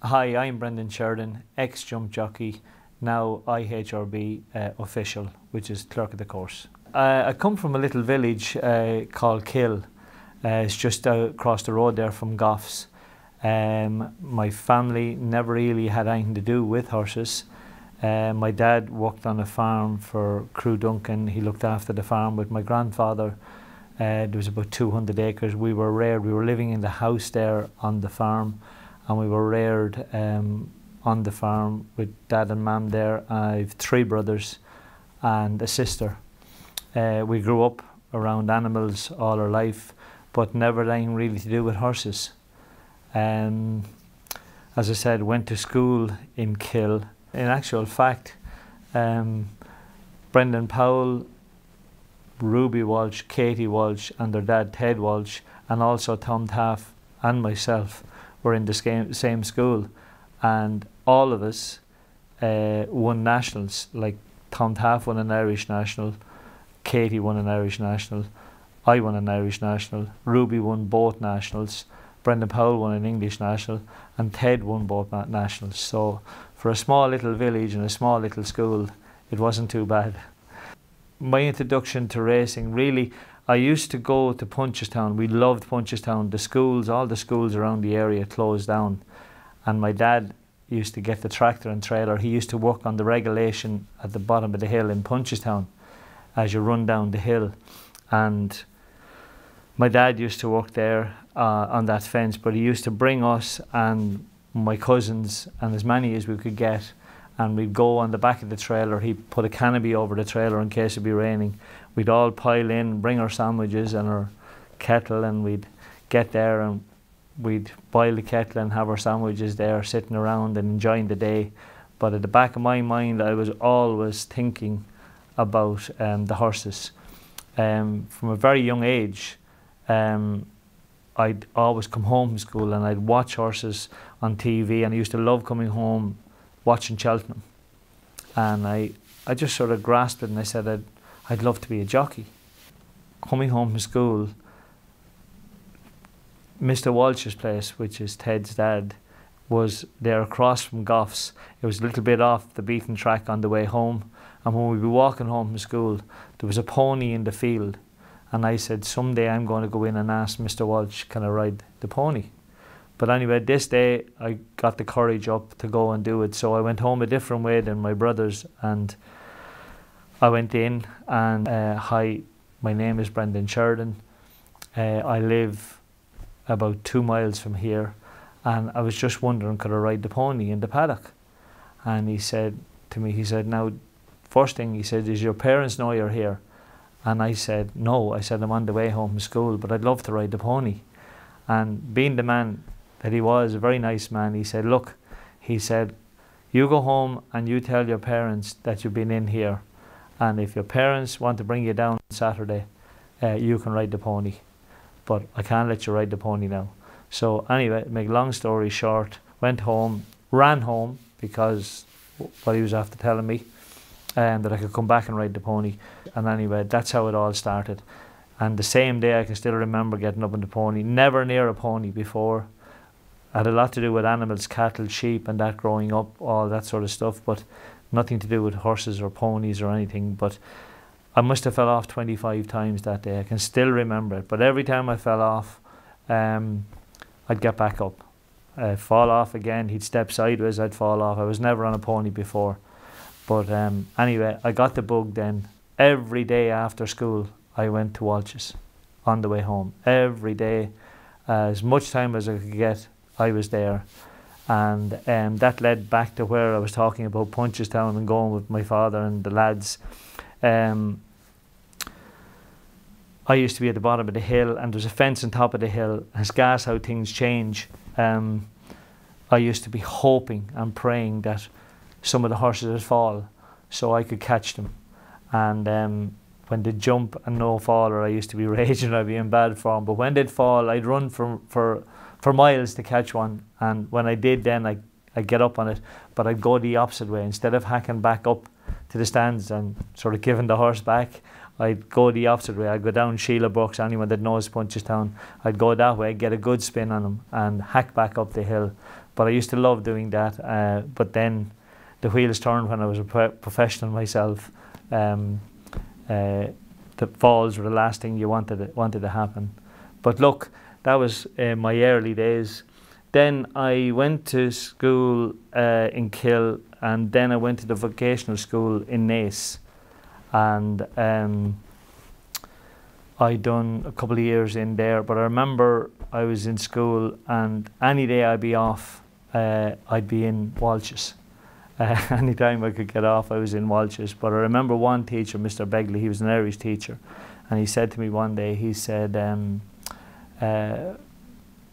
Hi, I'm Brendan Sheridan, ex-jump jockey, now IHRB official, which is clerk of the course. I come from a little village called Kill. It's just across the road there from Goffs. My family never really had anything to do with horses. My dad worked on a farm for Crew Duncan. He looked after the farm with my grandfather. There was about 200 acres. We were reared. We were living in the house there on the farm, and we were reared on the farm with dad and mum there. I have 3 brothers and a sister. We grew up around animals all our life, but never anything really to do with horses. As I said, went to school in Kill. In actual fact, Brendan Powell, Ruby Walsh, Katie Walsh and their dad Ted Walsh, and also Tom Taff and myself were in the same school, and all of us won nationals. Like Tom Taff won an Irish national, Katie won an Irish national, I won an Irish national, Ruby won both nationals, Brendan Powell won an English national, and Ted won both nationals. So for a small little village and a small little school, it wasn't too bad. My introduction to racing, really, I used to go to Punchestown. We loved Punchestown. The schools, all the schools around the area closed down, and my dad used to get the tractor and trailer. He used to work on the regulation at the bottom of the hill in Punchestown as you run down the hill, and my dad used to work there on that fence, but he used to bring us and my cousins and as many as we could get, and we'd go on the back of the trailer. He'd put a canopy over the trailer in case it'd be raining. We'd all pile in, bring our sandwiches and our kettle, and we'd get there and we'd boil the kettle and have our sandwiches there sitting around and enjoying the day. But at the back of my mind, I was always thinking about the horses. From a very young age, I'd always come home from school and I'd watch horses on TV, and I used to love coming home watching Cheltenham. And I just sort of grasped it, and I said I'd love to be a jockey. Coming home from school, Mr. Walsh's place, which is Ted's dad, was there across from Goffs. It was a little bit off the beaten track on the way home, and when we'd be walking home from school, there was a pony in the field, and I said, someday I'm going to go in and ask Mr. Walsh, can I ride the pony? But anyway, this day I got the courage up to go and do it. So I went home a different way than my brothers, and I went in and hi, my name is Brendan Sheridan. I live about 2 miles from here, and I was just wondering, could I ride the pony in the paddock? And he said to me, he said, now, first thing he said, does your parents know you're here? And I said, no. I said, I'm on the way home from school, but I'd love to ride the pony. And being the man that he was, a very nice man, he said, look, he said, you go home and you tell your parents that you've been in here, and if your parents want to bring you down on Saturday, you can ride the pony, but I can't let you ride the pony now. So anyway, make long story short, went home, ran home, because what he was after telling me, that I could come back and ride the pony. And anyway, that's how it all started. And the same day I can still remember getting up on the pony, never near a pony before. I had a lot to do with animals, cattle, sheep and that growing up, all that sort of stuff, but nothing to do with horses or ponies or anything. But I must have fell off 25 times that day. I can still remember it. But every time I fell off, I'd get back up. I'd fall off again, he'd step sideways, I'd fall off. I was never on a pony before. But anyway, I got the bug then. Every day after school, I went to Walsh's on the way home. Every day, as much time as I could get, I was there. And that led back to where I was talking about Punchestown and going with my father and the lads. I used to be at the bottom of the hill, and there's a fence on top of the hill. It's gas how things change. I used to be hoping and praying that some of the horses would fall so I could catch them. And when they jump and no faller, I used to be raging, I'd be in bad form. But when they'd fall, I'd run for miles to catch one. And when I did, then I'd get up on it, but I'd go the opposite way. Instead of hacking back up to the stands and sort of giving the horse back, I'd go the opposite way. I'd go down Sheila Brooks, anyone that knows Punchestown, I'd go that way, get a good spin on him and hack back up the hill. But I used to love doing that. But then the wheels turned when I was a professional myself. The falls were the last thing you wanted to happen. But look, that was my early days. Then I went to school in Kill, and then I went to the vocational school in Naas, and I done a couple of years in there. But I remember I was in school, and any day I'd be off, I'd be in Walsh's. Anytime I could get off, I was in Walsh's. But I remember one teacher, Mr. Begley, he was an Irish teacher, and he said to me one day, he said,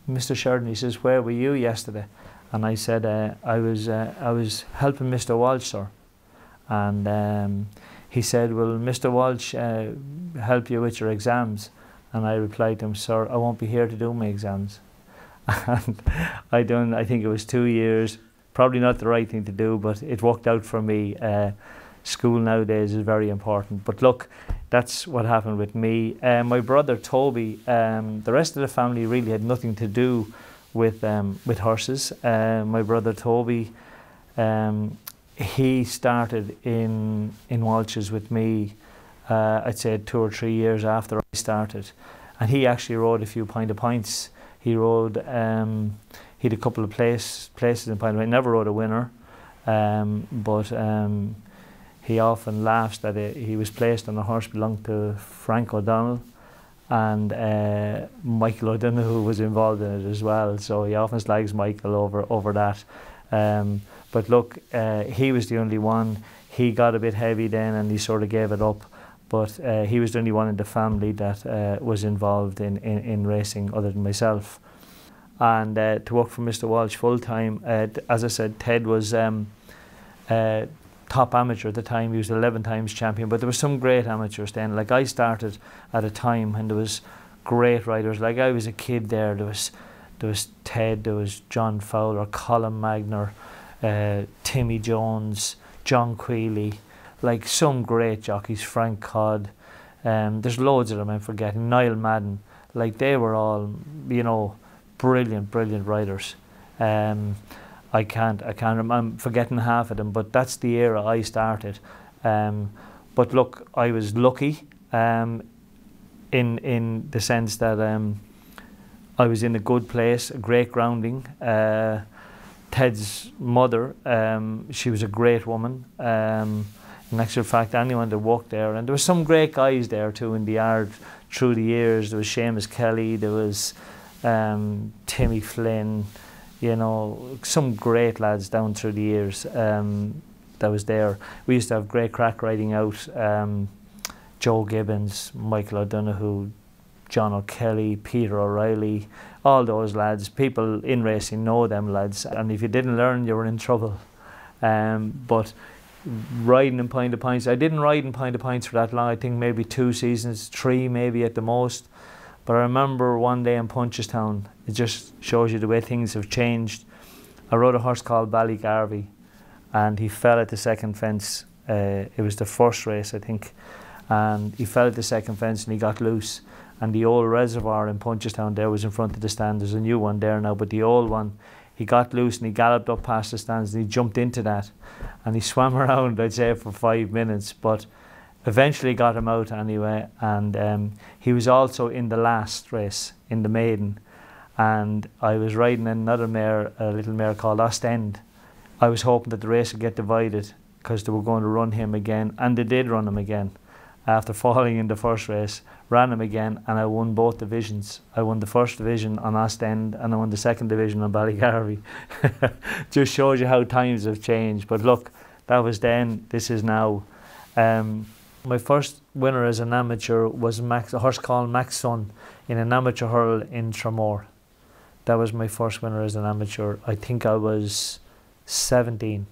Mr. Sheridan, he says, where were you yesterday? And I said, I was helping Mr. Walsh, sir. And he said, will Mr. Walsh help you with your exams? And I replied to him, sir, I won't be here to do my exams. And I think it was 2 years. Probably not the right thing to do, but it worked out for me. School nowadays is very important. But look, that's what happened with me. My brother Toby, the rest of the family really had nothing to do with horses. My brother Toby, he started in Walsh's with me, I'd say 2 or 3 years after I started. And he actually rode a few Point of Points. He rode, he had a couple of places in Point of Points. Never rode a winner, but he often laughs that he was placed on a horse belonged to Frank O'Donnell, and Michael O'Donoghue was involved in it as well. So he often slags Michael over that. But look, he was the only one. He got a bit heavy then, and he sort of gave it up. But he was the only one in the family that was involved in racing other than myself. And to work for Mr. Walsh full time, as I said, Ted was top amateur at the time. He was 11 times champion, but there were some great amateurs then. Like, I started at a time when there was great riders. Like, I was a kid there. There was Ted, there was John Fowler, Colin Magner, Timmy Jones, John Queally, like some great jockeys, Frank Codd. There's loads of them I'm forgetting. Niall Madden. Like, they were all, you know, brilliant riders. I'm forgetting half of them, but that's the era I started. But look, I was lucky in the sense that I was in a good place, a great grounding. Ted's mother, she was a great woman. In actual fact, anyone that walked there, and there were some great guys there too in the yard through the years. There was Seamus Kelly, there was Timmy Flynn, you know, some great lads down through the years that was there. We used to have great crack riding out. Joe Gibbons, Michael O'Donoghue, John O'Kelly, Peter O'Reilly, all those lads. People in racing know them lads, and if you didn't learn, you were in trouble. But riding in Point of Points, I didn't ride in Point of Points for that long. I think maybe 2 seasons, 3 maybe at the most. But I remember one day in Punchestown, it just shows you the way things have changed. I rode a horse called Ballygarvey, and he fell at the second fence. It was the first race, I think, and he fell at the second fence and he got loose. And the old reservoir in Punchestown there was in front of the stand. There's a new one there now, but the old one, he got loose and he galloped up past the stands and he jumped into that, and he swam around, I'd say, for 5 minutes, but eventually got him out anyway. And he was also in the last race, in the maiden, and I was riding another mare, a little mare called Ostend. I was hoping that the race would get divided because they were going to run him again, and they did run him again. After falling in the first race, ran him again, and I won both divisions. I won the first division on Ostend and I won the second division on Ballygarvey. Just shows you how times have changed. But look, that was then, this is now. My first winner as an amateur was a horse called Max Son in an amateur hurl in Tramore. That was my first winner as an amateur. I think I was 17.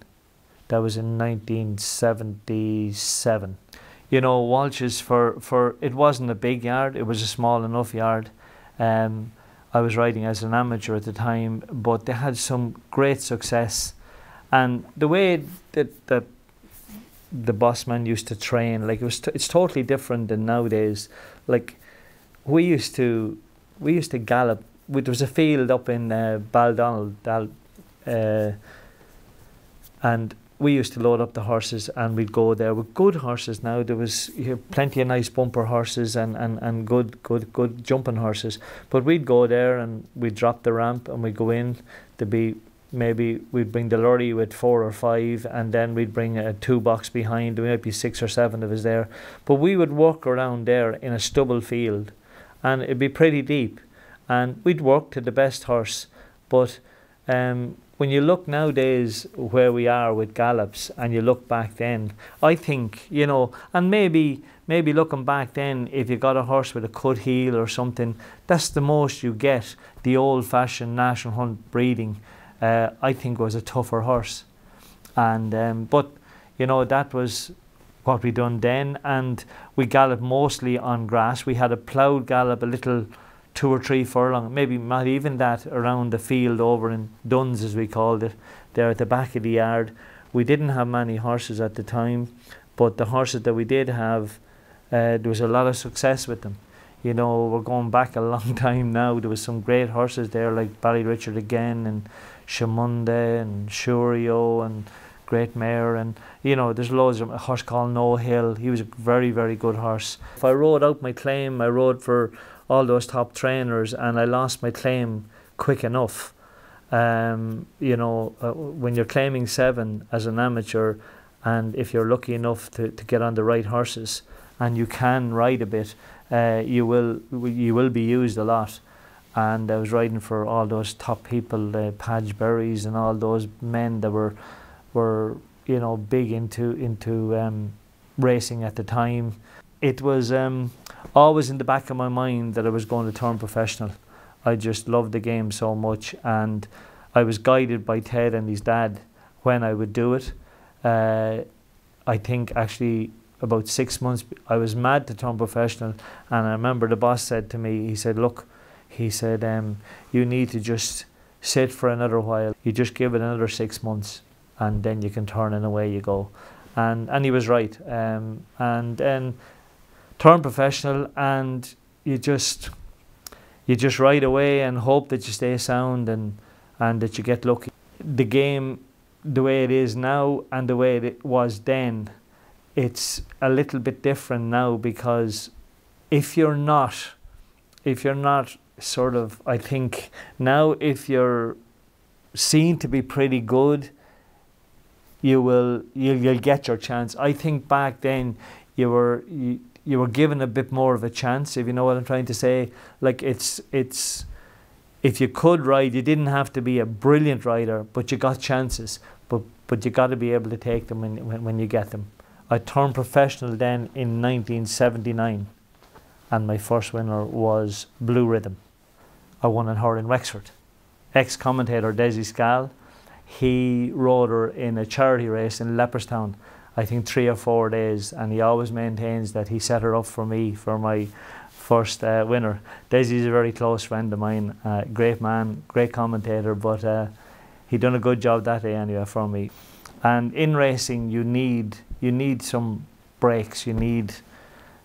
That was in 1977. You know, Walsh's, for it wasn't a big yard, it was a small enough yard. I was riding as an amateur at the time, but they had some great success. And the way that the bossman used to train, like, it's totally different than nowadays. Like, we used to gallop. There was a field up in Baldonnell, and we used to load up the horses and we'd go there with good horses. Now there was plenty of nice bumper horses and good jumping horses, but we'd go there and we'd drop the ramp and we'd go in. There'd be maybe we'd bring the lorry with 4 or 5, and then we'd bring a 2-box behind. There might be 6 or 7 of us there, but we would walk around there in a stubble field, and it'd be pretty deep, and we'd work to the best horse. But when you look nowadays where we are with gallops, and you look back then, I think, you know, and maybe looking back then, if you got a horse with a cut heel or something, that's the most you get. The old-fashioned national hunt breeding, I think, was a tougher horse. And but you know, that was what we done then, and we galloped mostly on grass. We had a ploughed gallop, a little 2 or 3 furlong, maybe not even that, around the field over in Duns, as we called it, there at the back of the yard. We didn't have many horses at the time, but the horses that we did have, there was a lot of success with them. You know, we're going back a long time now. There was some great horses there, like Ballyrichard again, and Shamunde and Shurio and Great Mare, and you know, there's loads of a horse called No Hill. He was a very, very good horse. If I rode out my claim, I rode for all those top trainers, and I lost my claim quick enough. You know, when you're claiming 7 as an amateur, and if you're lucky enough to get on the right horses, and you can ride a bit, you will be used a lot. And I was riding for all those top people, Padge Berries and all those men that were you know, big into racing at the time. It was always in the back of my mind that I was going to turn professional. I just loved the game so much, and I was guided by Ted and his dad when I would do it. I think actually about 6 months, I was mad to turn professional, and I remember the boss said to me, he said, look, he said, you need to just sit for another while. You just give it another 6 months, and then you can turn, and away you go. And he was right. And then turn professional, and you just ride away and hope that you stay sound and that you get lucky. The game, the way it is now and the way it was then, it's a little bit different now, because if you're not sort of, I think now, if you're seen to be pretty good, you'll get your chance. I think back then you were given a bit more of a chance, if you know what I'm trying to say. Like it's if you could ride, you didn't have to be a brilliant rider, but you got chances. But you got to be able to take them when you get them. I turned professional then in 1979, and my first winner was Blue Rhythm. I won on her in Wexford. Ex-commentator Desi Scal, he rode her in a charity race in Leopardstown, I think 3 or 4 days, and he always maintains that he set her up for me for my first winner. Desi's a very close friend of mine, great man, great commentator, but he done a good job that day anyway for me. And in racing, you need some breaks, you need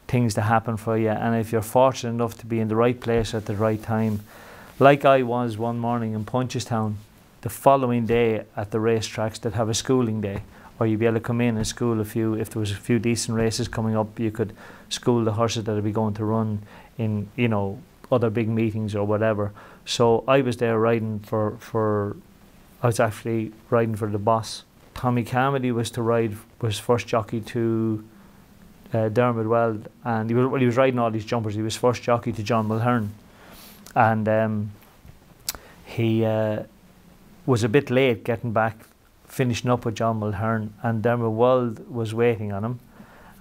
things to happen for you, and if you're fortunate enough to be in the right place at the right time, like I was one morning in Punchestown, the following day at the racetracks that have a schooling day, or you'd be able to come in and school if there was a few decent races coming up, you could school the horses that would be going to run in, you know, other big meetings or whatever. So I was there riding I was actually riding for the boss. Tommy Carmody was first jockey to Dermot Weld, and he was riding all these jumpers. He was first jockey to John Mulhern, and he was a bit late getting back, finishing up with John Mulhern, and Dermot Weld was waiting on him,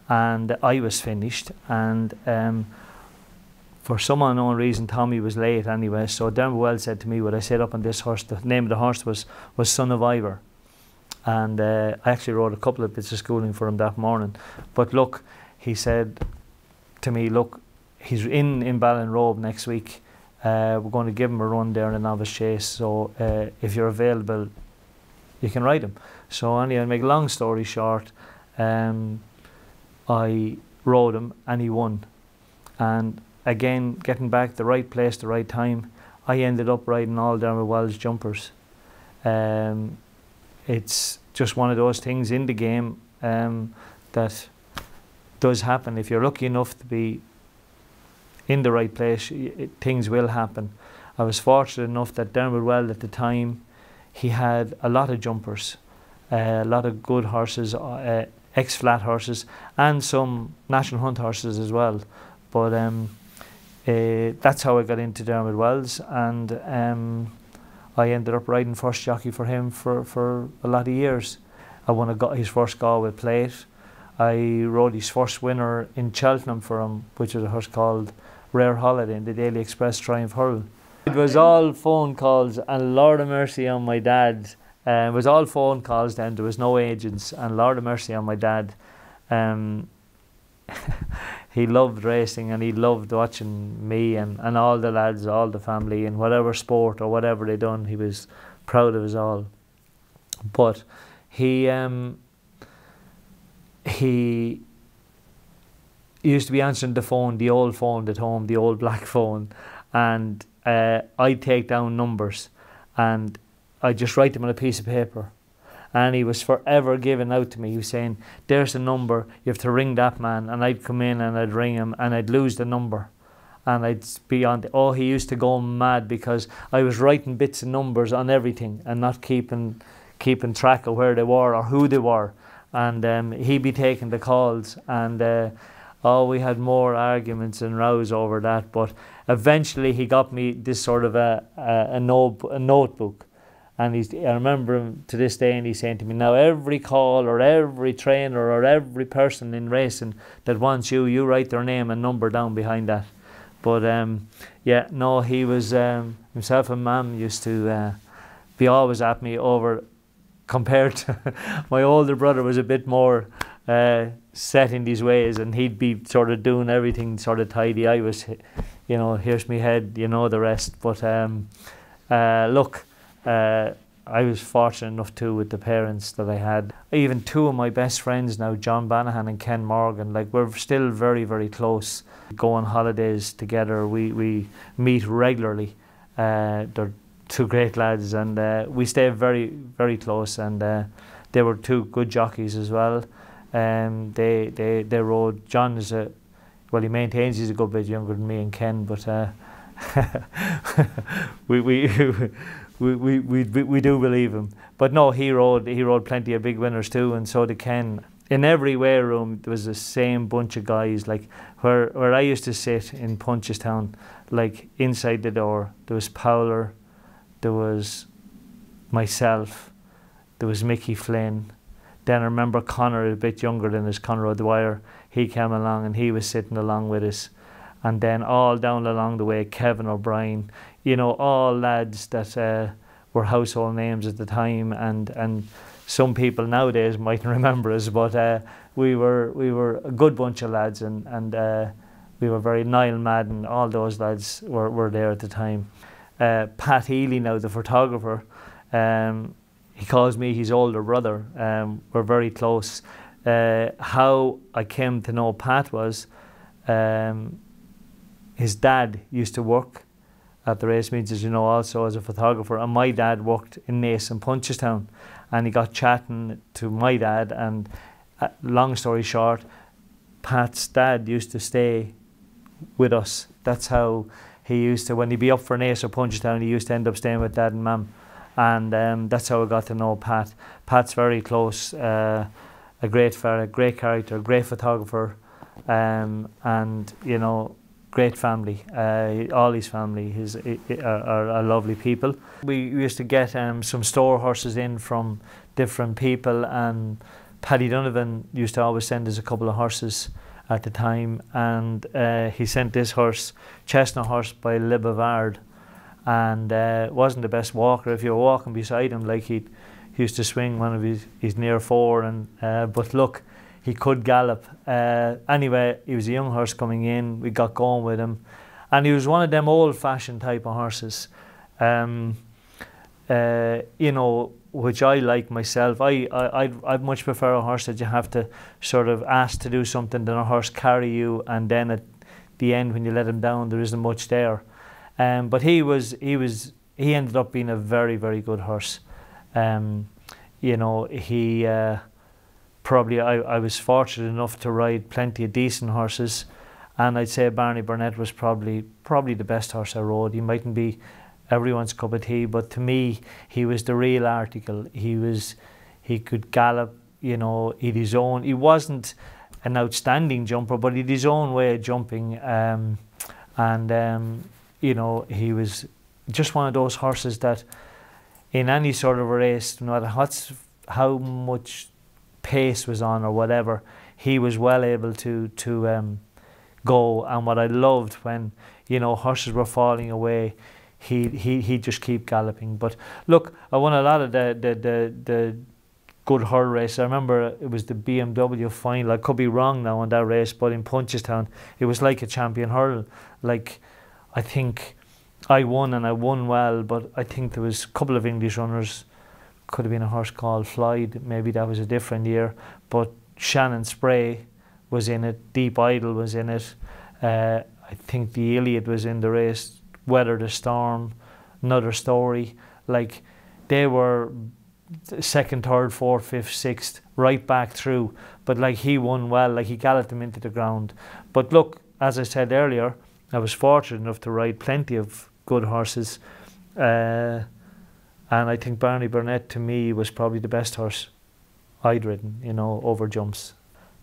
and I was finished, and for some unknown reason Tommy was late anyway, so Dermot Weld said to me, would I sit up on this horse? The name of the horse was Son of Ivor, and I actually wrote a couple of bits of schooling for him that morning. But look, he said to me, look, he's in Ballinrobe next week, we're going to give him a run there in a novice chase, so if you're available you can ride him. So anyway, to make a long story short, I rode him and he won. And again, getting back the right place, the right time, I ended up riding all Dermot Weld's jumpers. It's just one of those things in the game that does happen. If you're lucky enough to be in the right place, things will happen. I was fortunate enough that Dermot Weld at the time, he had a lot of jumpers, a lot of good horses, ex-flat horses, and some national hunt horses as well. But that's how I got into Dermot Wells, and I ended up riding first jockey for him for a lot of years. I won his first Galway plate. I rode his first winner in Cheltenham for him, which was a horse called Rare Holiday in the Daily Express Triumph Hurl. It was all phone calls, and Lord of mercy on my dad. It was all phone calls then, there was no agents, and Lord of mercy on my dad. He loved racing, and he loved watching me and all the lads, all the family, in whatever sport or whatever they done. He was proud of us all. But he used to be answering the phone, the old phone at home, the old black phone, and I'd take down numbers and I'd just write them on a piece of paper. And he was forever giving out to me. He was saying, there's a number, you have to ring that man. And I'd come in and I'd ring him and I'd lose the number. And I'd be on, he used to go mad because I was writing bits and numbers on everything and not keeping track of where they were or who they were. And he'd be taking the calls, and we had more arguments and rows over that. But eventually he got me this sort of a notebook. And I remember him to this day, and he's saying to me, now every call or every trainer or every person in racing that wants you write their name and number down behind that. But yeah, no, he was, himself and Mam used to be always at me over, compared to my older brother was a bit more set in these ways, and he'd be sort of doing everything sort of tidy. I was, you know, here's me head, you know the rest. But look, I was fortunate enough too with the parents that I had. Even two of my best friends now, John Banahan and Ken Morgan, like we're still very, very close. Go on holidays together, we meet regularly. They're two great lads, and we stay very, very close, and they were two good jockeys as well. They rode. John is he maintains he's a good bit younger than me and Ken, but we do believe him. But no, he rode plenty of big winners too, and so did Ken. In every weigh room there was the same bunch of guys. Like where I used to sit in Punchestown, like inside the door, there was Powler, there was myself, there was Mickey Flynn. Then I remember Conor, a bit younger than us, Conor O'Dwyer. He came along and he was sitting along with us. And then all down along the way, Kevin O'Brien, you know, all lads that were household names at the time, and some people nowadays mightn't remember us, but we were a good bunch of lads, and we were very Niall Madden, all those lads were there at the time. Pat Healy now, the photographer, he calls me his older brother. We're very close. How I came to know Pat was his dad used to work at the race meets, as you know, also as a photographer, and my dad worked in Naas and Punchestown, and he got chatting to my dad, and long story short, Pat's dad used to stay with us. That's how he used to, when he'd be up for Naas or Punchestown, he used to end up staying with Dad and Mam, and that's how I got to know Pat. Pat's very close, a great fella, great character, great photographer, and you know, great family. All his family are lovely people. We used to get some store horses in from different people, and Paddy Donovan used to always send us a couple of horses at the time, and he sent this horse, Chestnut Horse by Le Bavard, and wasn't the best walker. If you were walking beside him, like he used to swing one of his near four, and but look, he could gallop. Anyway, he was a young horse coming in. We got going with him, and he was one of them old-fashioned type of horses, you know, which I like myself. I'd much prefer a horse that you have to sort of ask to do something than a horse carry you, and then at the end when you let him down, there isn't much there. But he ended up being a very, very good horse. You know, he probably, I was fortunate enough to ride plenty of decent horses, and I'd say Barney Burnett was probably the best horse I rode. He mightn't be everyone's cup of tea, but to me, he was the real article. He could gallop, you know, he'd his own. He wasn't an outstanding jumper, but he'd his own way of jumping. You know, he was just one of those horses that in any sort of a race, no matter how much pace was on or whatever, he was well able to go. And what I loved when, you know, horses were falling away, he'd just keep galloping. But look, I won a lot of the good hurl race. I remember it was the BMW final. I could be wrong now on that race, but in Punchestown, it was like a champion hurl. Like, I think I won, and I won well, but I think there was a couple of English runners. Could have been a horse called Floyd. Maybe that was a different year. But Shannon Spray was in it. Deep Idol was in it. I think the Iliad was in the race. Weather the Storm, Another Story. Like, they were second, third, fourth, fifth, sixth, right back through. But like, he won well. Like, he galloped them into the ground. But look, as I said earlier, I was fortunate enough to ride plenty of good horses. And I think Barney Burnett, to me, was probably the best horse I'd ridden, you know, over jumps.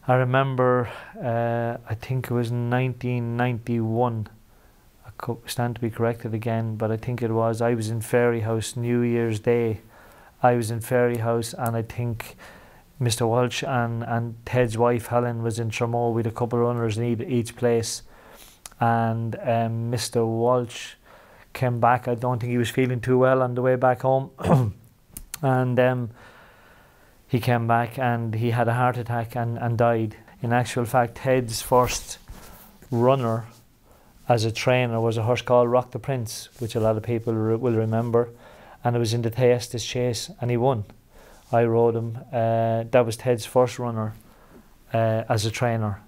I remember, I think it was 1991. I could stand to be corrected again, but I think it was. I was in Fairyhouse New Year's Day. I was in Fairyhouse, and I think Mr. Walsh and Ted's wife Helen was in Tremor with a couple of runners in each place. And Mr. Walsh came back. I don't think he was feeling too well on the way back home. And he came back and he had a heart attack and died. In actual fact, Ted's first runner as a trainer was a horse called Rock the Prince, which a lot of people will remember. And it was in the Theistis Chase, and he won. I rode him. That was Ted's first runner as a trainer,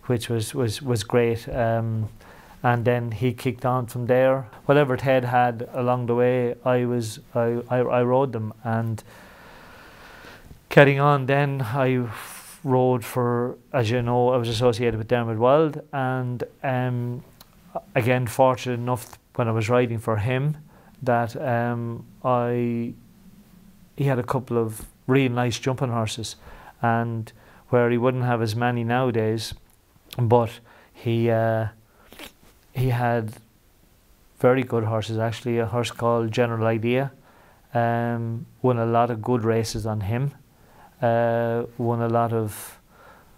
which was great. And then he kicked on from there. Whatever Ted had along the way, I rode them. And getting on, then I rode for, as you know, I was associated with Dermot Wild, and again, fortunate enough when I was riding for him that he had a couple of really nice jumping horses, and where he wouldn't have as many nowadays, but he had very good horses. Actually, a horse called General Idea, won a lot of good races on him. Won a lot of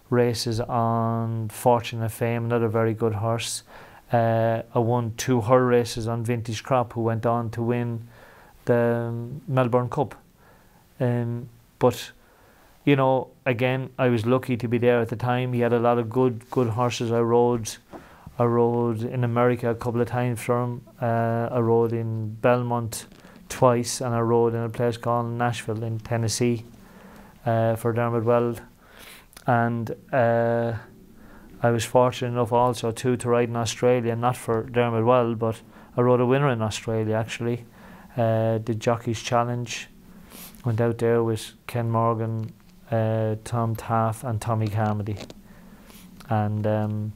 races on Fortune and Fame, another very good horse. I won 2 hurl races on Vintage Crop, who went on to win the Melbourne Cup. But, you know, again, I was lucky to be there at the time. He had a lot of good horses. I rode in America a couple of times for him. I rode in Belmont twice, and I rode in a place called Nashville in Tennessee for Dermot Weld. And I was fortunate enough also to ride in Australia, not for Dermot Weld, but I rode a winner in Australia actually. The Jockey's Challenge. Went out there with Ken Morgan, Tom Taff and Tommy Carmody. And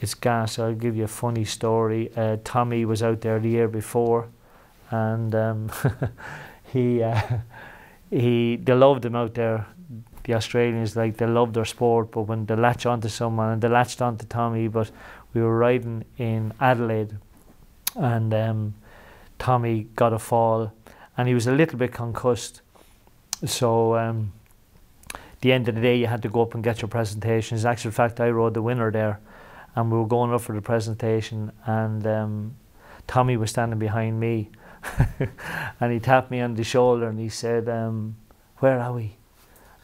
it's gas. I'll give you a funny story. Tommy was out there the year before, and they loved him out there. The Australians, like, they loved their sport, but when they latch onto someone, and they latched onto Tommy, but we were riding in Adelaide, and Tommy got a fall, and he was a little bit concussed. So the end of the day, you had to go up and get your presentations. In actual fact, I rode the winner there, and we were going up for the presentation, and Tommy was standing behind me, and he tapped me on the shoulder, and he said, "Where are we?"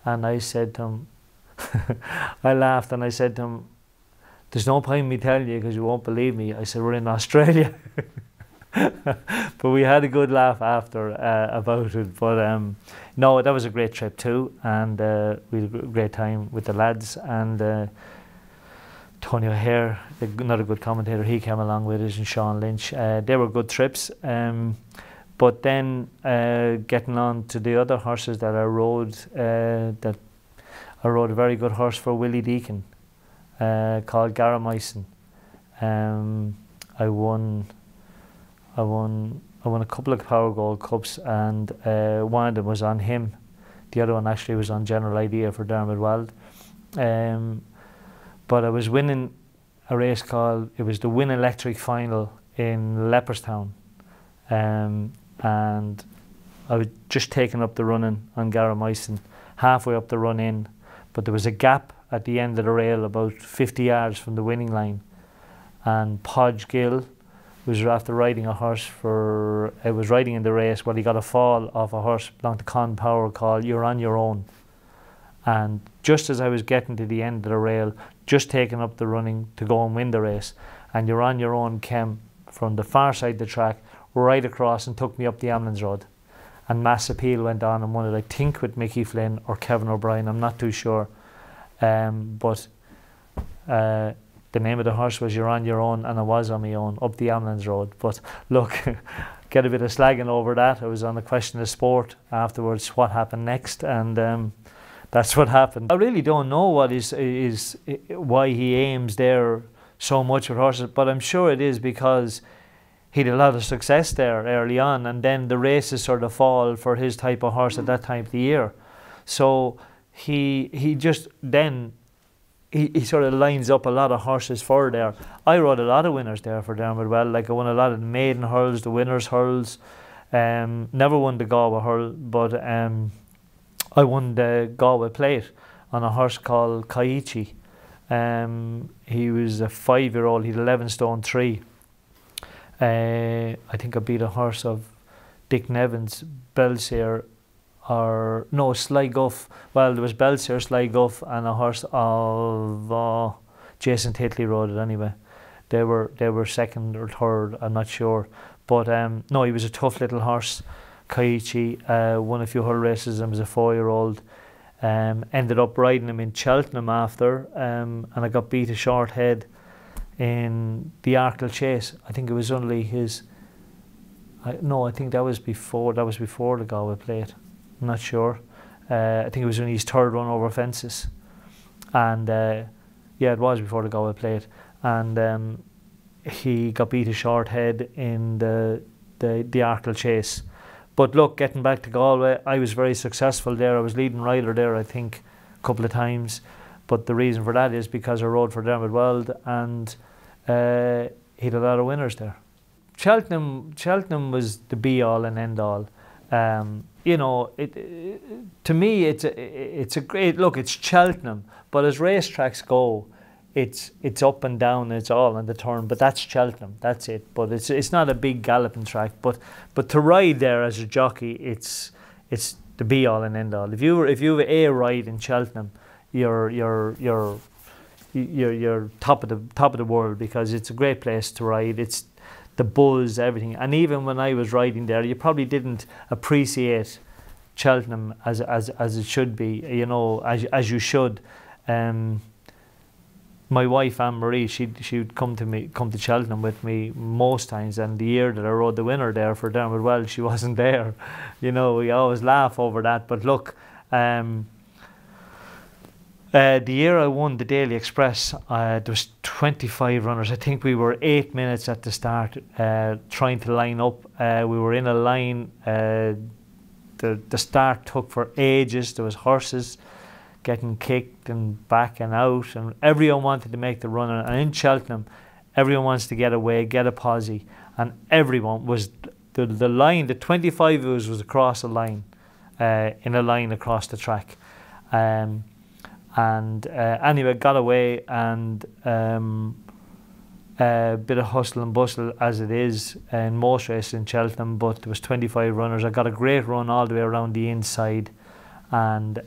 And I said to him, I laughed, and I said to him, "There's no point in me telling you because you won't believe me." I said, "We're in Australia." But we had a good laugh after about it. But no, that was a great trip too, and we had a great time with the lads. And Tony O'Hare, another good commentator, he came along with us, and Sean Lynch. They were good trips. But then getting on to the other horses that I rode, I rode a very good horse for Willie Deacon called Garamycin. I won a couple of Power Gold Cups, and one of them was on him. The other one actually was on General Idea for Dermot Weld. But I was winning a race it was the Win Electric Final in Leopardstown. And I was just taking up the running on Garamycin, halfway up the run in, but there was a gap at the end of the rail about 50 yards from the winning line. And Podge Gill was after riding a horse was riding in the race. Well, he got a fall off a horse belonged to Con Power called You're On Your Own. And just as I was getting to the end of the rail, just taking up the running to go and win the race, and You're On Your Own came from the far side of the track right across and took me up the Amlins Road. And Mass Appeal went on and won it, I think with Mickey Flynn or Kevin O'Brien, I'm not too sure. But the name of the horse was You're On Your Own, and I was on my own up the Amlins Road. But look, get a bit of slagging over that. I was on a Question of Sport afterwards, what happened next, and that's what happened. I really don't know what is why he aims there so much with horses, but I'm sure it is because he had a lot of success there early on, and then the races sort of fall for his type of horse at that time of the year. So he just then he sort of lines up a lot of horses for there. I rode a lot of winners there for Dermot Weld. Like I won a lot of the maiden hurls, the winners hurls. Never won the Galway hurl, but I won the Galway plate on a horse called Kaiichi. He was a 5-year-old. He'd 11 stone 3. I think I beat a horse of Dick Nevins, Belsier, or no, Sly Guff. Well, there was Belsier, Sly Guff, and a horse of Jason Titley rode it anyway. They were second or third, I'm not sure. But no, he was a tough little horse. Kaiichi won a few hurl races and was a 4-year-old. Ended up riding him in Cheltenham after, and I got beat a short head in the Arkle Chase. I think it was only his. No, I think that was before the Galway plate. I'm not sure. I think it was only his third run over fences, and yeah, it was before the Galway plate, and he got beat a short head in the Arkle Chase. But look, getting back to Galway, I was very successful there. I was leading rider there, I think, a couple of times. But the reason for that is because I rode for Dermot Weld, and he had a lot of winners there. Cheltenham was the be-all and end-all. You know, to me, it's a great look. It's Cheltenham, but as racetracks go, it's up and down. It's all on the turn, but that's Cheltenham. That's it. But it's not a big galloping track. But to ride there as a jockey, it's the be-all and end-all. If you have a ride in Cheltenham, you're top of the world, because it's a great place to ride. It's the buzz, everything. And even when I was riding there, you probably didn't appreciate Cheltenham as it should be, you know, as you should. My wife Anne Marie, she'd come to Cheltenham with me most times, and the year that I rode the winner there for Dermot Weld, she wasn't there. You know, we always laugh over that. But look, the year I won the Daily Express, there was 25 runners. I think we were 8 minutes at the start trying to line up. We were in a line. The start took for ages. There was horses getting kicked and back and out, and everyone wanted to make the run. And in Cheltenham, everyone wants to get away, get a posse, and everyone was the line. The 25 of us was across a line, in a line across the track. Anyway, got away, and a bit of hustle and bustle as it is in most races in Cheltenham, but there was 25 runners. I got a great run all the way around the inside, and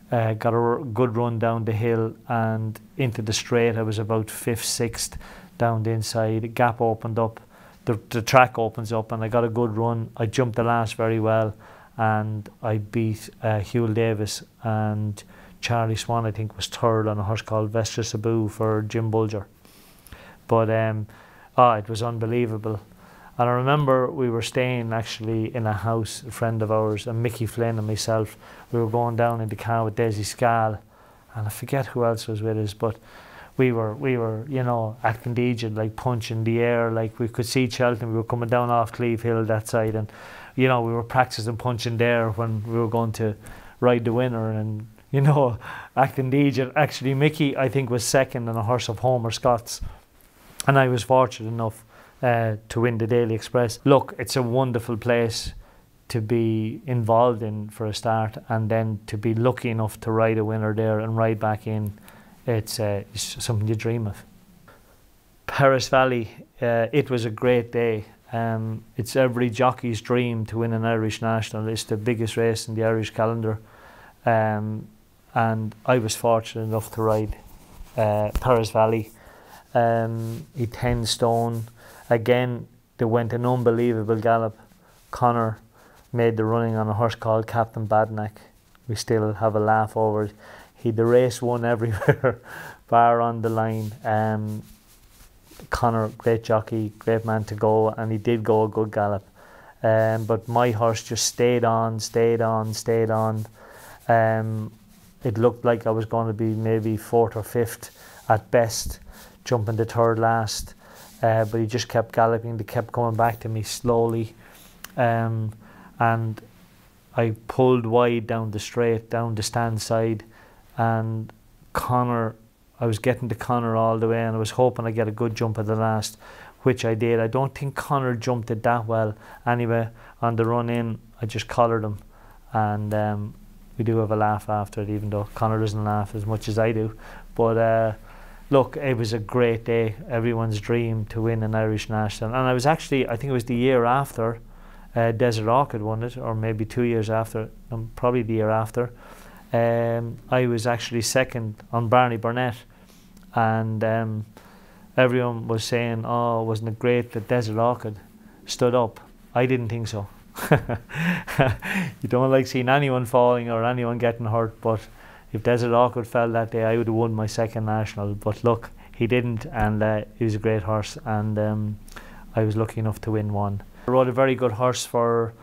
got a good run down the hill and into the straight. I was about 5th, 6th down the inside. The gap opened up, the track opens up, and I got a good run. I jumped the last very well, and I beat Hugh Davis, and Charlie Swan, I think, was third on a horse called Vestra Sabu for Jim Bulger. But it was unbelievable. And I remember we were staying actually in a house, a friend of ours, and Mickey Flynn and myself, we were going down in the car with Desi Scal, and I forget who else was with us, but we were, you know, acting DJ, like punching the air, like we could see Cheltenham, we were coming down off Cleve Hill that side, and, you know, we were practicing punching there when we were going to ride the winner, and, you know, acting DJ. Actually, Mickey, I think, was second on a horse of Homer Scott's, and I was fortunate enough to win the Daily Express. Look, it's a wonderful place to be involved in for a start, and then to be lucky enough to ride a winner there and ride back in, it's something you dream of. Perris Valley, it was a great day. It's every jockey's dream to win an Irish National. It's the biggest race in the Irish calendar, and I was fortunate enough to ride Perris Valley. He 10 stone. Again, they went an unbelievable gallop. Conor made the running on a horse called Captain Badnack. We still have a laugh over it. The race won everywhere, bar on the line. Conor, great jockey, great man to go, and he did go a good gallop. But my horse just stayed on. It looked like I was going to be maybe 4th or 5th at best, jumping the 3rd last. But he just kept galloping. They kept coming back to me slowly, and I pulled wide down the straight, down the stand side, and Conor, I was getting to Conor all the way, and I was hoping I'd get a good jump at the last, which I did. I don't think Conor jumped it that well. Anyway, on the run in, I just collared him, and we do have a laugh after it, even though Conor doesn't laugh as much as I do. But look, it was a great day. Everyone's dream to win an Irish National. And I was actually, I think it was the year after Desert Orchid won it, or maybe 2 years after, probably the year after. I was actually second on Barney Burnett, and everyone was saying, oh, wasn't it great that Desert Orchid stood up? I didn't think so. You don't like seeing anyone falling or anyone getting hurt, but if Desert Orchid fell that day, I would have won my 2nd national. But look, he didn't, and he was a great horse, and I was lucky enough to win one. I rode a very good horse for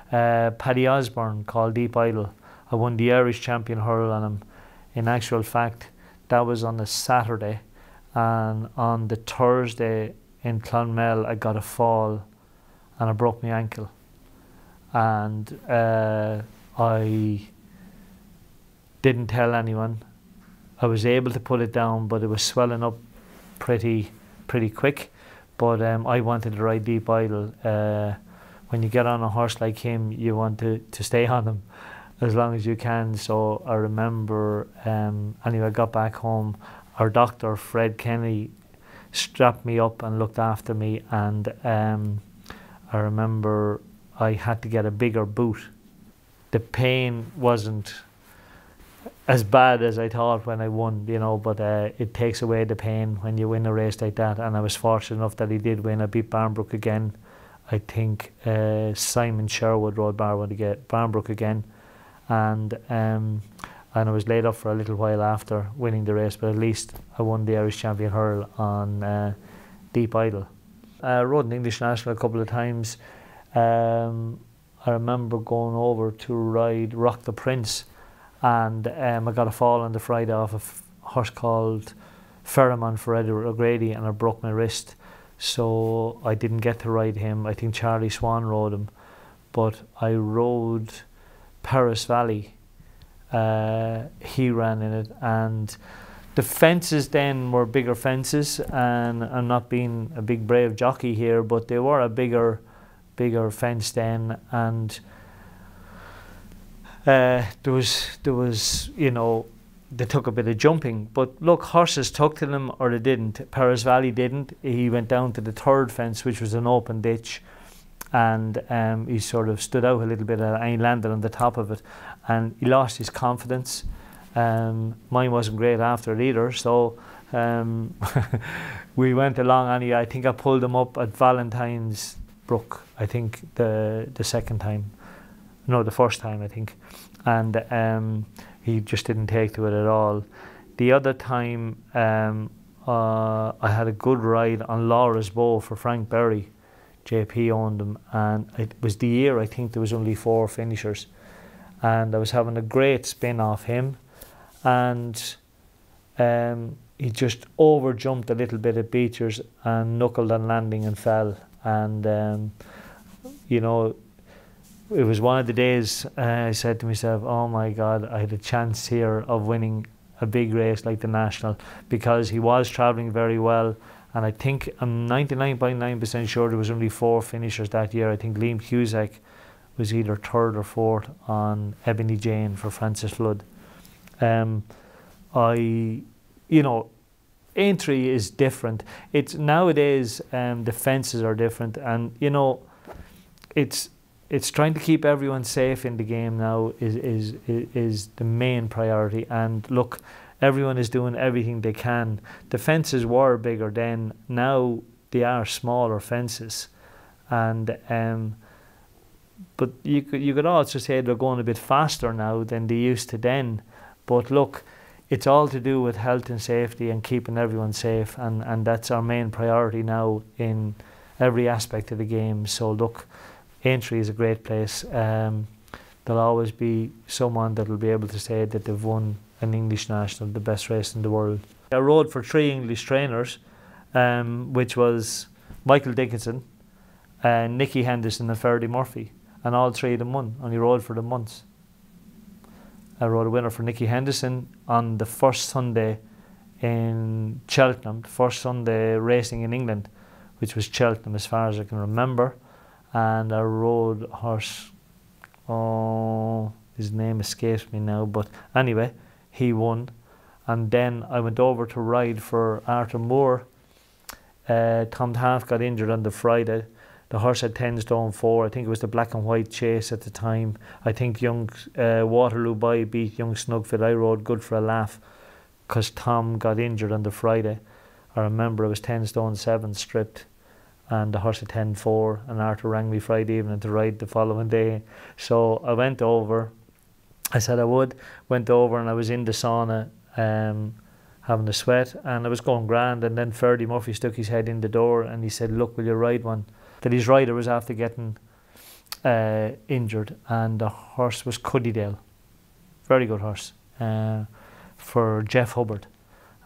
Paddy Osborne called Deep Idol. I won the Irish champion hurl on him. In actual fact, that was on a Saturday, and on the Thursday in Clonmel I got a fall and I broke my ankle, and I didn't tell anyone. I was able to put it down, but it was swelling up pretty quick. But I wanted to ride Deep Idol. When you get on a horse like him, you want to stay on him as long as you can. So I remember, anyway, I got back home. Our doctor, Fred Kenny, strapped me up and looked after me, and I remember I had to get a bigger boot. The pain wasn't as bad as I thought when I won, you know, but it takes away the pain when you win a race like that, and I was fortunate enough that he did win. I beat Barnbrook again. I think Simon Sherwood rode Barnbrook again, and I was laid up for a little while after winning the race, but at least I won the Irish Champion Hurl on Deep Idol. I rode an English National a couple of times. I remember going over to ride Rock the Prince, and I got a fall on the Friday off a horse called Pheromone for Edward O'Grady, and I broke my wrist, so I didn't get to ride him. I think Charlie Swan rode him, but I rode Perris Valley. He ran in it, and the fences then were bigger fences, and I'm not being a big brave jockey here, but they were a bigger fence then, and there was, you know, they took a bit of jumping, but look, horses took to them or they didn't. Perris Valley didn't. He went down to the 3rd fence, which was an open ditch, and he sort of stood out a little bit, and he landed on the top of it, and he lost his confidence. Mine wasn't great after it either, so we went along anyway. I think I pulled him up at Valentine's Brook, I think the second time, no, the first time I think, and he just didn't take to it at all. The other time I had a good ride on Laura's Bow for Frank Berry. JP owned them, and it was the year I think there was only 4 finishers, and I was having a great spin off him, and he just over jumped a little bit at Beechers and knuckled on landing and fell, and you know, it was one of the days I said to myself, oh my God, I had a chance here of winning a big race like the National, because he was travelling very well. And I think I'm 99.9% sure there was only 4 finishers that year. I think Liam Cusack was either 3rd or 4th on Ebony Jane for Francis Flood. You know, Aintree is different. It's nowadays the fences are different, and you know, it's trying to keep everyone safe in the game now is the main priority. And look, everyone is doing everything they can. The fences were bigger then. Now they are smaller fences, and but you could also say they're going a bit faster now than they used to then. But look, it's all to do with health and safety and keeping everyone safe, and that's our main priority now in every aspect of the game. So look, Aintree is a great place. There'll always be someone that will be able to say that they've won an English National, the best race in the world. I rode for 3 English trainers, which was Michael Dickinson, Nicky Henderson and Ferdy Murphy, and all 3 of them won. Only rode for them once. I rode a winner for Nicky Henderson on the first Sunday in Cheltenham, the first Sunday racing in England, which was Cheltenham as far as I can remember. And I rode a horse, oh, his name escapes me now, but anyway, he won. And then I went over to ride for Arthur Moore. Tom Taft got injured on the Friday. The horse had 10 stone 4. I think it was the black and white chase at the time. I think young Waterloo Boy beat young Snugfit. I rode good for a laugh because Tom got injured on the Friday. I remember it was 10 stone 7 stripped, and the horse had 10-4, and Arthur rang me Friday evening to ride the following day. So I went over. I said I would. Went over, and I was in the sauna having a sweat, and I was going grand. And then Ferdy Murphy stuck his head in the door and he said, look, will you ride one? That his rider was after getting injured, and the horse was Cuddydale. Very good horse for Jeff Hubbard.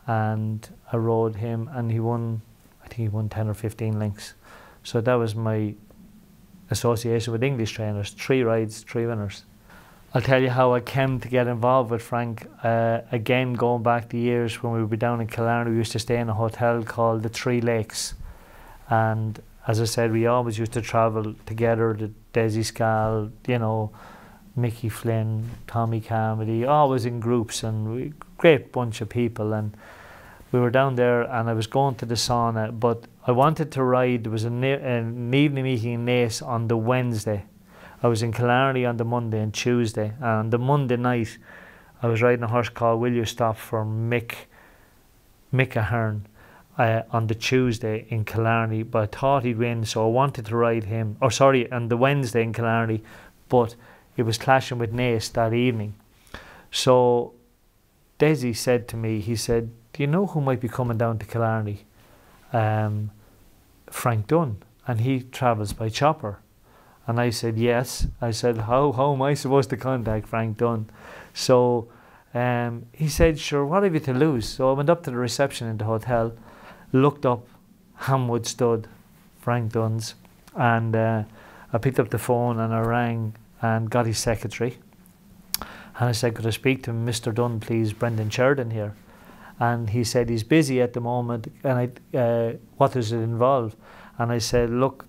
And I rode him, and he won, I think he won 10 or 15 lengths. So that was my association with English trainers. 3 rides, 3 winners. I'll tell you how I came to get involved with Frank. Again, going back the years when we were down in Killarney, we used to stay in a hotel called the Three Lakes. And as I said, we always used to travel together, the Desi Scal, you know, Mickey Flynn, Tommy Carmody, always in groups, and great bunch of people. And we were down there, and I was going to the sauna, but I wanted to ride. There was an evening meeting in Naas on the Wednesday. I was in Killarney on the Monday and Tuesday. And on the Monday night, I was riding a horse called Will You Stop for Mick Ahern on the Tuesday in Killarney, but I thought he'd win, so I wanted to ride him. Or sorry, on the Wednesday in Killarney, but it was clashing with Naas that evening. So Desi said to me, he said, do you know who might be coming down to Killarney? Frank Dunn, and he travels by chopper. And I said, yes. I said, how am I supposed to contact Frank Dunn? So he said, sure, what have you to lose? So I went up to the reception in the hotel, looked up Hamwood Stud, Frank Dunn's, and I picked up the phone and I rang and got his secretary. And I said, could I speak to Mr. Dunn, please, Brendan Sheridan here? And he said, he's busy at the moment, and what does it involve? And I said, look,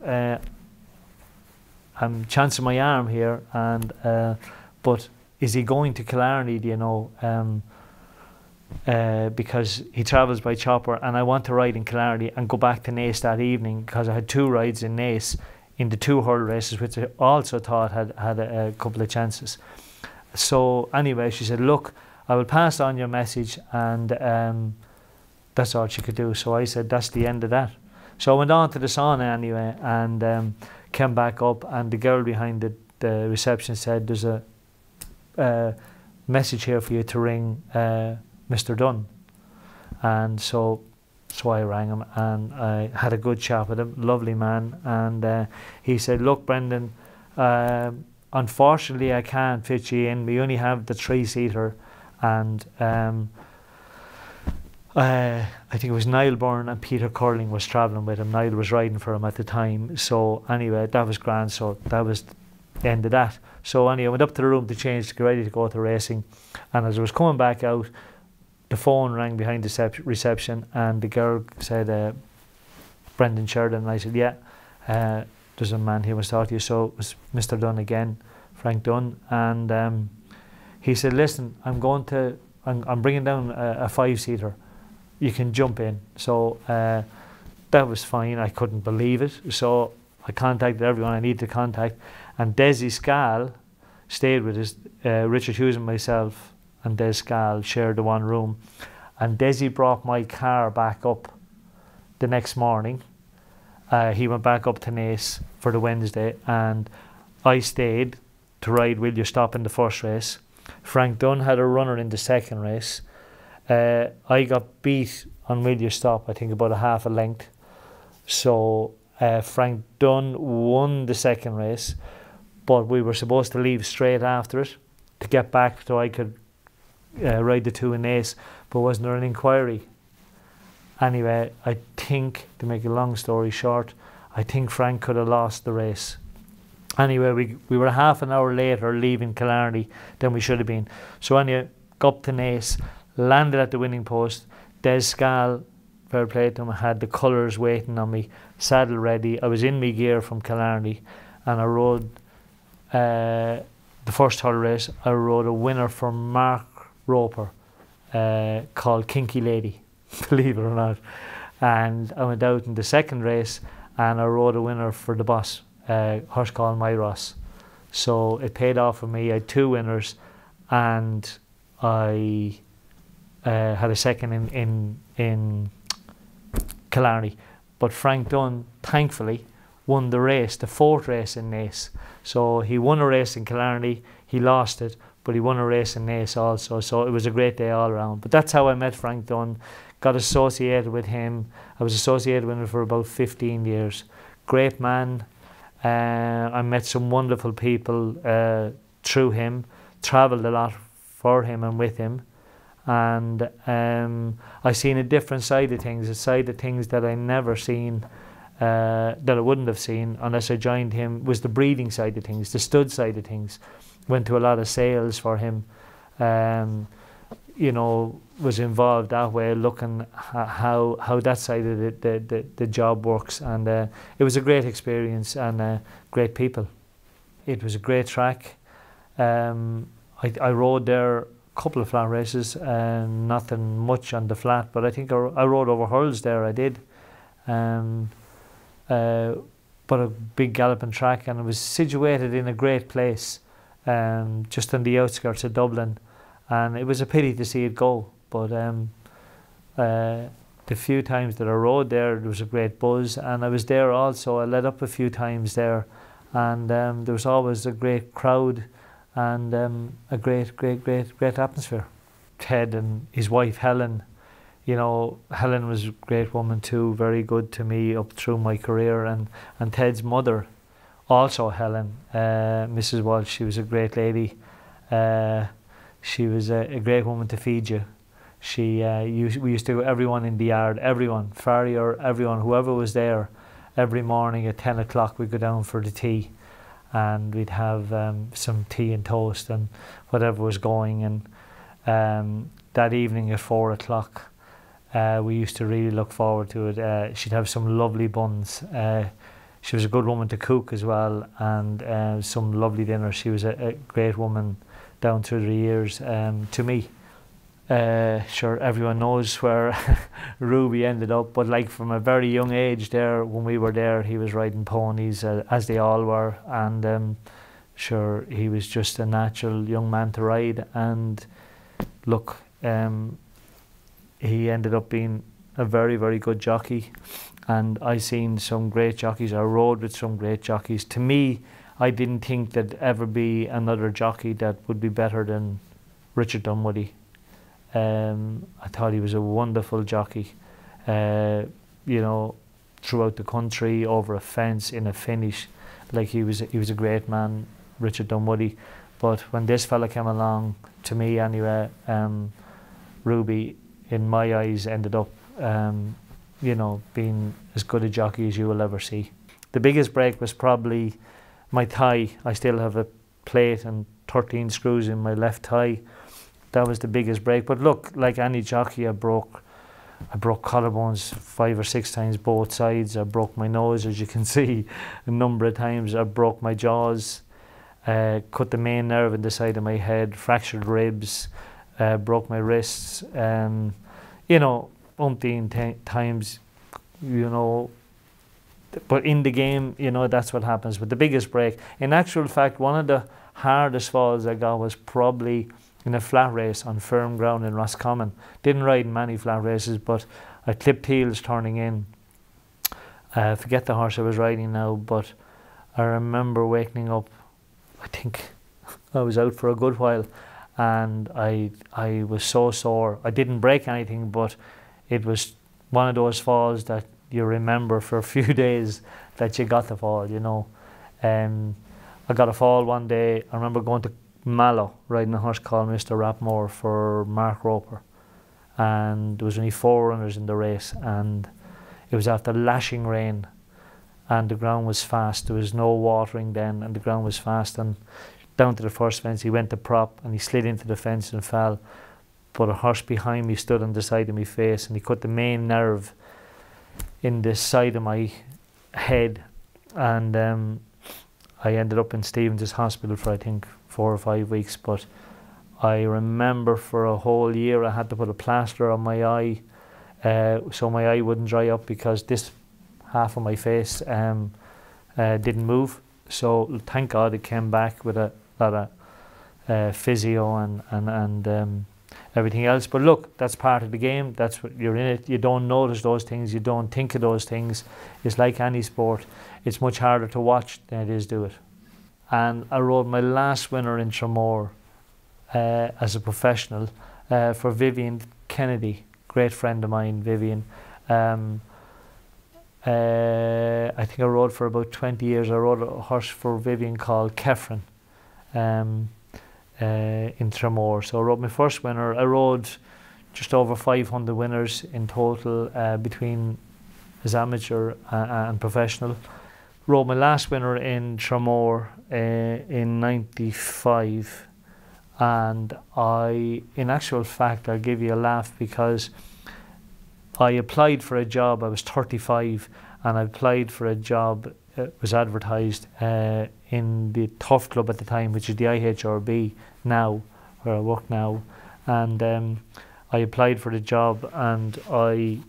I'm chancing my arm here, and but is he going to Killarney, do you know? Because he travels by chopper, and I want to ride in Killarney and go back to Naas that evening, because I had 2 rides in Naas in the 2 hurdle races, which I also thought had a couple of chances. So anyway, she said, look, I will pass on your message, and that's all she could do. So I said, that's the end of that. So I went on to the sauna anyway, and came back up, and the girl behind the reception said, there's a message here for you to ring Mr. Dunn. And so So I rang him and I had a good chat with him, lovely man. And he said, look, Brendan, unfortunately I can't fit you in. We only have the 3-seater. And I think it was Niall Byrne and Peter Curling was travelling with him. Niall was riding for him at the time. So anyway, that was grand. So that was the end of that. So anyway, I went up to the room to change to get ready to go to racing. And as I was coming back out, the phone rang behind the reception and the girl said, Brendan Sheridan. And I said, yeah, there's a man here wants to talk to you. So it was Mr. Dunn again, Frank Dunn. And he said, listen, I'm bringing down a 5-seater. You can jump in. So that was fine. I couldn't believe it. So I contacted everyone I needed to contact. And Desi Scal stayed with us. Richard Hughes and myself and Des Scal shared the one room. And Desi brought my car back up the next morning. He went back up to Naas for the Wednesday, and I stayed to ride Will You Stop in the first race. Frank Dunn had a runner in the second race. I got beat on Will You Stop, I think about a half a length. So Frank Dunn won the second race, but we were supposed to leave straight after it to get back so I could ride the 2 in Naas, but wasn't there an inquiry? Anyway, I think, to make a long story short, I think Frank could have lost the race. Anyway, we were half an hour later leaving Killarney than we should have been. So anyway, got up to Naas, landed at the winning post. Des Scal, fair play to him, had the colours waiting on me, saddle ready. I was in my gear from Killarney, and I rode the first Hull race. I rode a winner for Mark Roper called Kinky Lady, believe it or not. And I went out in the second race and I rode a winner for the boss, horse called My Ross. So it paid off for me. I had 2 winners and I had a second in Killarney. But Frank Dunn, thankfully, won the race, the 4th race in Naas. So he won a race in Killarney, he lost it, but he won a race in Naas also. So it was a great day all around. But that's how I met Frank Dunn, got associated with him. I was associated with him for about 15 years. Great man. I met some wonderful people through him, travelled a lot for him and with him. And I seen a different side of things, a side of things that I never seen, that I wouldn't have seen unless I joined him, was the breeding side of things, the stud side of things. Went to a lot of sales for him, you know, was involved that way, looking at how that side of the job works. And it was a great experience and great people. It was a great track. I rode there a couple of flat races, nothing much on the flat, but I think I rode over Hurls there, I did. But a big galloping track, and it was situated in a great place, just on the outskirts of Dublin, and it was a pity to see it go. But the few times that I rode there was a great buzz, and I was there also. I led up a few times there, and there was always a great crowd and a great atmosphere. Ted and his wife Helen, you know, Helen was a great woman too, very good to me up through my career, and Ted's mother, also Helen, Mrs. Walsh, she was a great lady. She was a great woman to feed you. We used to, everyone in the yard, everyone, farrier, everyone, whoever was there, every morning at 10 o'clock we'd go down for the tea, and we'd have some tea and toast and whatever was going. And that evening at 4 o'clock, we used to really look forward to it. She'd have some lovely buns. She was a good woman to cook as well, and some lovely dinners. She was a great woman down through the years to me. Sure, everyone knows where Ruby ended up, but like from a very young age there, when we were there, he was riding ponies, as they all were, and sure, he was just a natural young man to ride. And look, he ended up being a very, very good jockey, and I seen some great jockeys. I rode with some great jockeys. To me, I didn't think there'd ever be another jockey that would be better than Richard Dunwoody. I thought he was a wonderful jockey. you know, throughout the country, over a fence, in a finish. Like he was a great man, Richard Dunwoody. But when this fella came along, to me anyway, Ruby, in my eyes, ended up, you know, being as good a jockey as you will ever see. The biggest break was probably my thigh. I still have a plate and 13 screws in my left thigh. That was the biggest break. But look, like any jockey, I broke collarbones 5 or 6 times, both sides. I broke my nose, as you can see, a number of times. I broke my jaws, cut the main nerve in the side of my head, fractured ribs, broke my wrists. You know, umpteen times, you know. But in the game, you know, that's what happens. But the biggest break, in actual fact, one of the hardest falls I got was probably in a flat race on firm ground in Roscommon. Didn't ride in many flat races, but I clipped heels turning in. Forget the horse I was riding now, but I remember waking up, I think I was out for a good while, and I was so sore. I didn't break anything, but it was one of those falls that you remember for a few days that you got the fall, you know. I got a fall one day. I remember going to Mallow, riding a horse called Mr. Rapmore for Mark Roper. And there was only 4 runners in the race, and it was after lashing rain, and the ground was fast. There was no watering then, and the ground was fast. And down to the first fence, he went to prop, and he slid into the fence and fell. But a horse behind me stood on the side of my face, and he cut the main nerve in the side of my head, and I ended up in Stevens Hospital for I think 4 or 5 weeks. But I remember for a whole year I had to put a plaster on my eye, so my eye wouldn't dry up, because this half of my face didn't move. So thank God it came back with a lot of physio and everything else. But look, that's part of the game. That's what you're in it. You don't notice those things. You don't think of those things. It's like any sport. It's much harder to watch than it is do it. And I rode my last winner in Tramore as a professional for Vivian Kennedy, great friend of mine, Vivian. I think I rode for about 20 years. I rode a horse for Vivian called Kefren. In Tramore. So I rode my first winner. I rode just over 500 winners in total between as amateur and professional. Rode my last winner in Tramore in '95, and in actual fact, I'll give you a laugh, because I applied for a job. I was 35, and I applied for a job. It was advertised in the Tough Club at the time, which is the IHRB now, where I work now. And I applied for the job, and I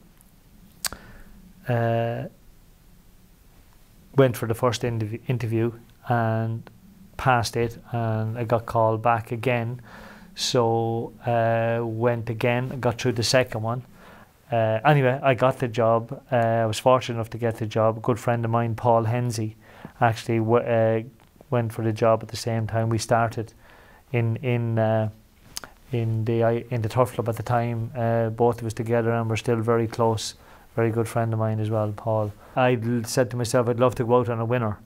went for the first interview and passed it, and I got called back again. So went again, I got through the second one. Anyway, I got the job. I was fortunate enough to get the job. A good friend of mine, Paul Hensey, actually went for the job at the same time. We started in the Tough Club at the time. Both of us together, and we're still very close. Very good friend of mine as well, Paul. I said to myself, I'd love to go out on a winner.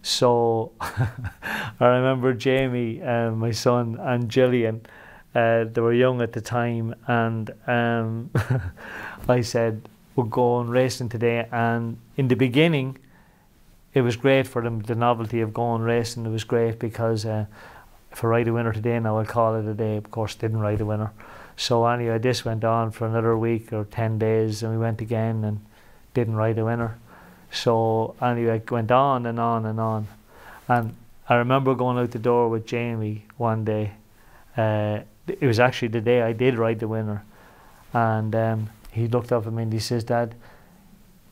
So I remember Jamie, my son, and Gillian. They were young at the time, and I said, we're going racing today. And in the beginning, it was great for them, the novelty of going racing. It was great, because if I ride a winner today, now I'll call it a day. Of course, didn't ride a winner. So anyway, this went on for another week or 10 days, and we went again and didn't ride a winner. So anyway, it went on and on and on. And I remember going out the door with Jamie one day. It was actually the day I did ride the winner, and he looked up at me and he says, Dad,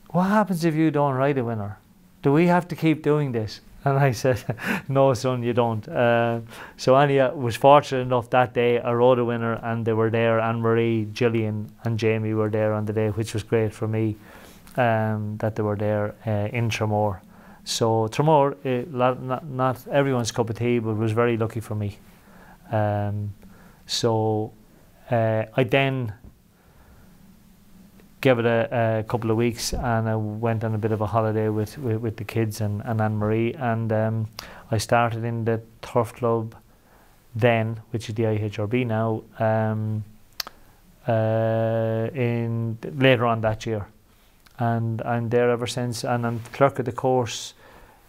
what happens if you don't ride a winner? Do we have to keep doing this? And I said, no son, you don't. So anyway, I was fortunate enough that day I rode a winner, and they were there. Anne-Marie, Gillian and Jamie were there on the day, which was great for me, that they were there in Tramore. So Tramore, not everyone's cup of tea, but it was very lucky for me. So I then gave it a couple of weeks, and I went on a bit of a holiday with the kids and Anne-Marie, and I started in the Turf Club then, which is the IHRB now, in later on that year, and I'm there ever since. And I'm clerk of the course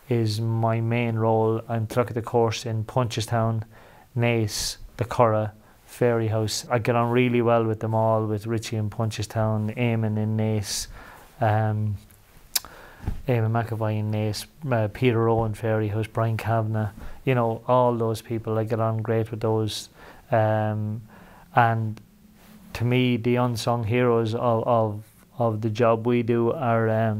is my main role. I'm clerk of the course in Punchestown, Naas, the Curragh, Fairyhouse. I get on really well with them all, with Richie in Punchestown, Eamon in Naas, Eamon McAvoy in Naas, Peter Owen, Fairyhouse, Brian Kavanagh, you know, all those people. I get on great with those. And to me, the unsung heroes of the job we do are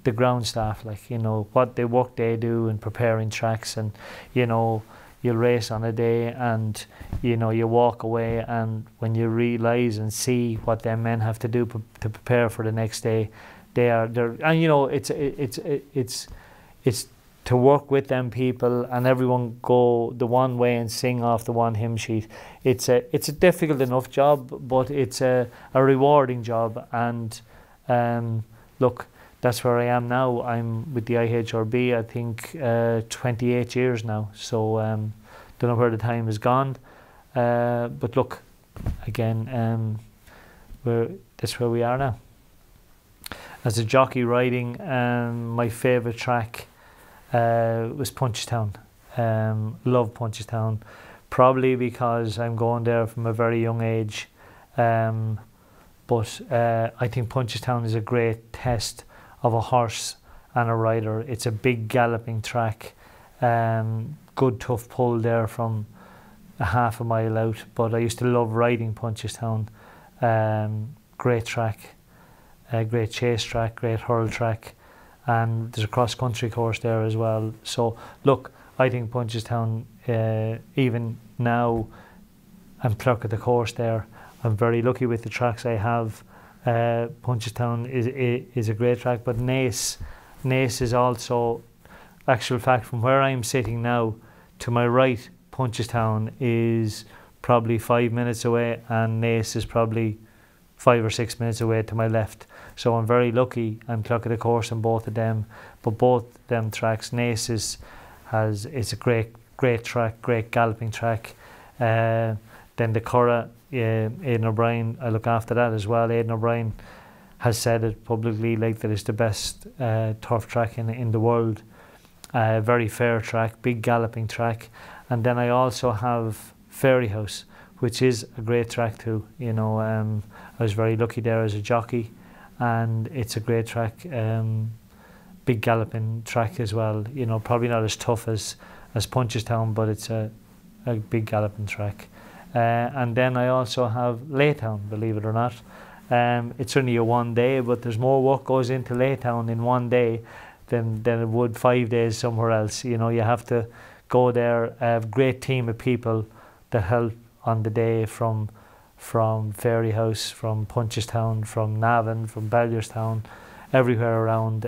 the ground staff, like, you know, what the work they do in preparing tracks. And, you know, you'll race on a day and, you know, you walk away, and when you realise and see what them men have to do to prepare for the next day, they're and, you know, it's to work with them people and everyone go the one way and sing off the one hymn sheet. It's a difficult enough job, but it's a rewarding job. And look, that's where I am now. I'm with the IHRB, I think 28 years now, so don't know where the time has gone, but look, again, that's where we are now. As a jockey riding, my favourite track was Punchestown. Love Punchestown, probably because I'm going there from a very young age, but I think Punchestown is a great test of a horse and a rider. It's a big galloping track, good tough pull there from a half a mile out, but I used to love riding Punchestown. Great track, great chase track, great hurl track, and there's a cross country course there as well. So look, I think Punchestown, even now I'm clerk of the course there, I'm very lucky with the tracks I have. Punchestown is a great track, but Naas is also, actual fact, from where I'm sitting now to my right, Punchestown is probably 5 minutes away, and Naas is probably 5 or 6 minutes away to my left. So I'm very lucky. I'm clerk of the course on both of them, but both them tracks, Naas it's a great track, great galloping track. Then the Curragh, Aidan O'Brien, I look after that as well. Aidan O'Brien has said it publicly, like, that it's the best turf track in the world. Very fair track, big galloping track. And then I also have Fairyhouse, which is a great track too. You know, I was very lucky there as a jockey, and it's a great track, big galloping track as well. You know, probably not as tough as Punchestown, but it's a big galloping track. And then I also have Laytown, believe it or not. It's only a one day, but there's more work goes into Laytown in one day than it would 5 days somewhere else. You know, you have to go there, a great team of people that help on the day from Fairyhouse, from Punchestown, from Navan, from Bellierstown, everywhere around.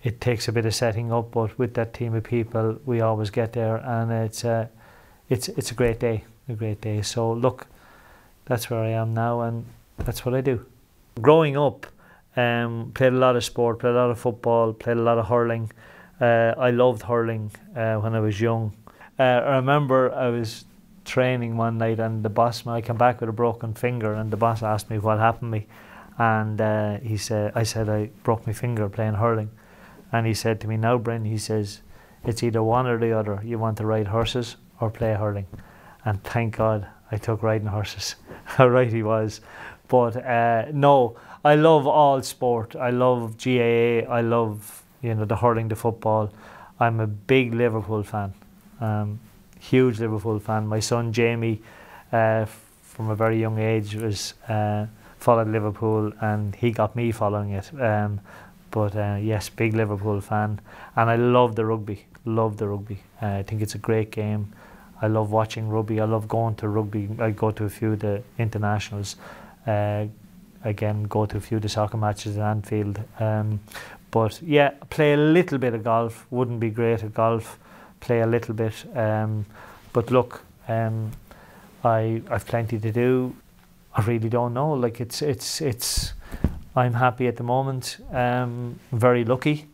It takes a bit of setting up, but with that team of people, we always get there, and it's a great day. A great day. So look, that's where I am now, and that's what I do. Growing up, played a lot of sport, played a lot of football, played a lot of hurling. I loved hurling when I was young. I remember I was training one night, and the boss, I came back with a broken finger, and the boss asked me what happened to me, and I said I broke my finger playing hurling, and he said to me, "Now, Bryn," he says, "it's either one or the other. You want to ride horses or play hurling." And thank God I took riding horses. How right he was. But no, I love all sport. I love GAA. I love, you know, the hurling, the football. I'm a big Liverpool fan. Huge Liverpool fan. My son Jamie, from a very young age, was followed Liverpool, and he got me following it. But yes, big Liverpool fan. And I love the rugby. Love the rugby. I think it's a great game. I love watching rugby. I love going to rugby. I go to a few of the internationals. Again, go to a few of the soccer matches at Anfield. But yeah, play a little bit of golf. Wouldn't be great at golf. Play a little bit. But look, I've plenty to do. I really don't know. Like, it's I'm happy at the moment. Very lucky.